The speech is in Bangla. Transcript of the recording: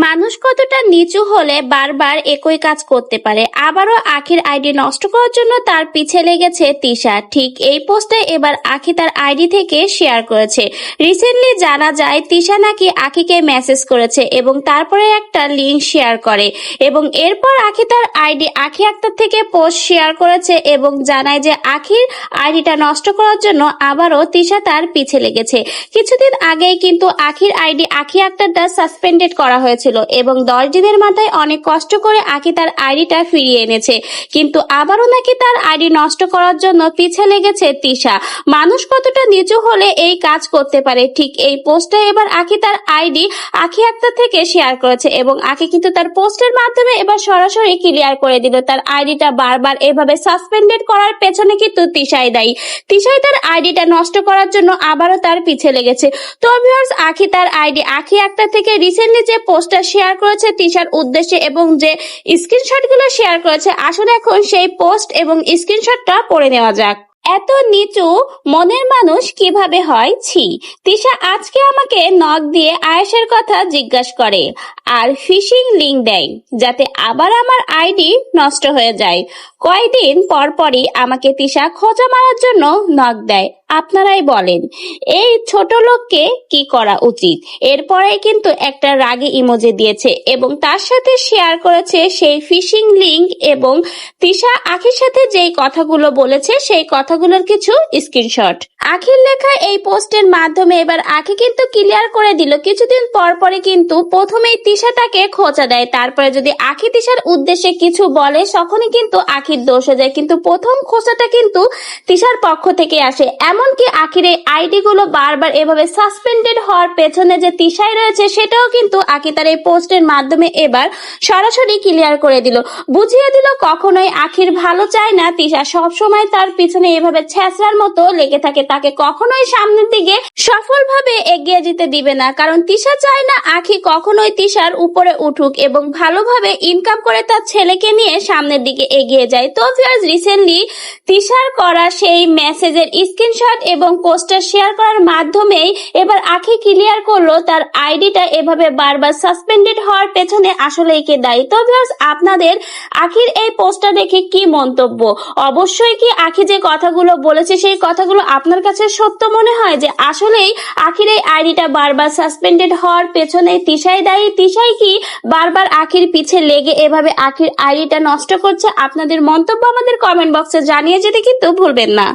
মানুষ কতটা নিচু হলে বারবার একই কাজ করতে পারে। আবারও আখির আইডি নষ্ট করার জন্য তার পিছে লেগেছে তিশা। ঠিক এই পোস্টে এবার আখি তার আইডি থেকে শেয়ার করেছে। রিসেন্টলি জানা যায় তিশা নাকি আখিকে মেসেজ করেছে এবং তারপরে একটা লিংক শেয়ার করে এবং এরপর আখি তার আইডি আখি আক্তার থেকে পোস্ট শেয়ার করেছে এবং জানায় যে আখির আইডিটা নষ্ট করার জন্য আবারও তিশা তার পিছে লেগেছে। কিছুদিন আগেই কিন্তু আখির আইডি আখি আক্তারটা সাসপেন্ডেড করা হয়েছিল এবং 10 দিনের মাথায় অনেক কষ্ট করে আখি তার আইডিটা ফিরিয়ে এনেছে, কিন্তু আবারও নাকি তার আইডি নষ্ট করার জন্য পিছে লেগেছে তিশা। মানুষ কতটা নিচু হলে এই কাজ করতে পারে, ঠিক এই পোস্টে এবার আখি তার আইডি আখি আক্তার থেকে শেয়ার করেছে এবং আখি কিন্তু তার পোস্টের মাধ্যমে এবার সরাসরি ক্লিয়ার করে দিল তার আইডিটা বারবার এভাবে সাসপেন্ডেড করার পেছনে কিন্তু তিশাই দায়ী। তিশাই তার আইডিটা নষ্ট করার জন্য আবারও তার পিছে লেগেছে। তো ভিউয়ার্স, আখি তার আইডি আখি আক্তার থেকে রিসেন্টলি যে পোস্টটা শেয়ার করেছে তিশার উদ্দেশ্যে এবং যে স্ক্রিনশটগুলো শেয়ার করেছে, আসলে এখন সেই পোস্ট এবং স্ক্রিনশটটা পড়ে নেওয়া যাক। এত নিচু মনের মানুষ কিভাবে হয়, ছি। তিশা আজকে আমাকে নক দিয়ে আয়েশের কথা জিজ্ঞাসা করে আর ফিশিং লিংক দেয় যাতে আবার আমার আইডি নষ্ট হয়ে যায়। কয়েকদিন পরপরই আমাকে তিশা খোঁজা মারার জন্য নক দেয়। আপনারাই বলেন এই ছোট লোককে কি করা উচিত। এরপরে কিন্তু একটা রাগী ইমোজি দিয়েছে এবং তার সাথে শেয়ার করেছে সেই ফিশিং লিংক এবং তিশা আখির সাথে যেই কথাগুলো বলেছে সেই কথাগুলোর কিছু স্ক্রিনশট। আখির লেখা এই পোস্টের মাধ্যমে এবার আখি কিন্তু ক্লিয়ার করে দিল কিছুদিন পর পরে কিন্তু প্রথমেই তিশা তাকে খোঁচা দেয়, তারপরে যদি আখি তিশার উদ্দেশ্যে কিছু বলে তখনই কিন্তু আখির দোষ হয়ে যায়, কিন্তু প্রথম খোঁচাটা কিন্তু তিশার পক্ষ থেকে আসে। এমনকি আখির এই আইডি গুলো বারবার এভাবে সাসপেন্ডেড হওয়ার পেছনে যে তিশাই রয়েছে সেটাও কিন্তু আখি তার এই পোস্টের মাধ্যমে এবার সরাসরি ক্লিয়ার করে দিল, বুঝিয়ে দিল কখনোই আখির ভালো চায় না তিশা, সবসময় তার পিছনে এভাবে ছেঁচড়ার মতো লেগে থাকে, তাকে কখনোই সামনের দিকে সফলভাবে এগিয়ে যেতে দিবে না। কারণ তিশা চায় না আখি কখনোই তিশার উপরে উঠুক এবং ভালোভাবে ইনকাম করে তার ছেলেকে নিয়ে সামনের দিকে এগিয়ে যায়। তো ভিউয়ার্স, রিসেন্টলি তিশার করা সেই মেসেজের স্ক্রিনশট এবং পোস্টার শেয়ার করার মাধ্যমেই এবার আখি ক্লিয়ার করলো তার আইডিটা এভাবে বারবার সাসপেন্ডেড হওয়ার পেছনে আসলেই কে দায়ী। তো ভিউয়ার্স, আপনাদের আখির এই পোস্টটা দেখে কি মন্তব্য? অবশ্যই কি আখি যে কথাগুলো বলেছে সেই কথাগুলো আপনার কাছে সত্য মনে হয় যে আসলেই আখির এই আইডিটা বারবার সাসপেন্ডেড হওয়ার পেছনে তিশাই দায়ী? তিশাই কি বারবার আখির পিছে লেগে এভাবে আখির আইডিটা নষ্ট করছে? আপনাদের মন্তব্য আমাদের কমেন্ট বক্সে জানিয়ে যেতে কিন্তু ভুলবেন না।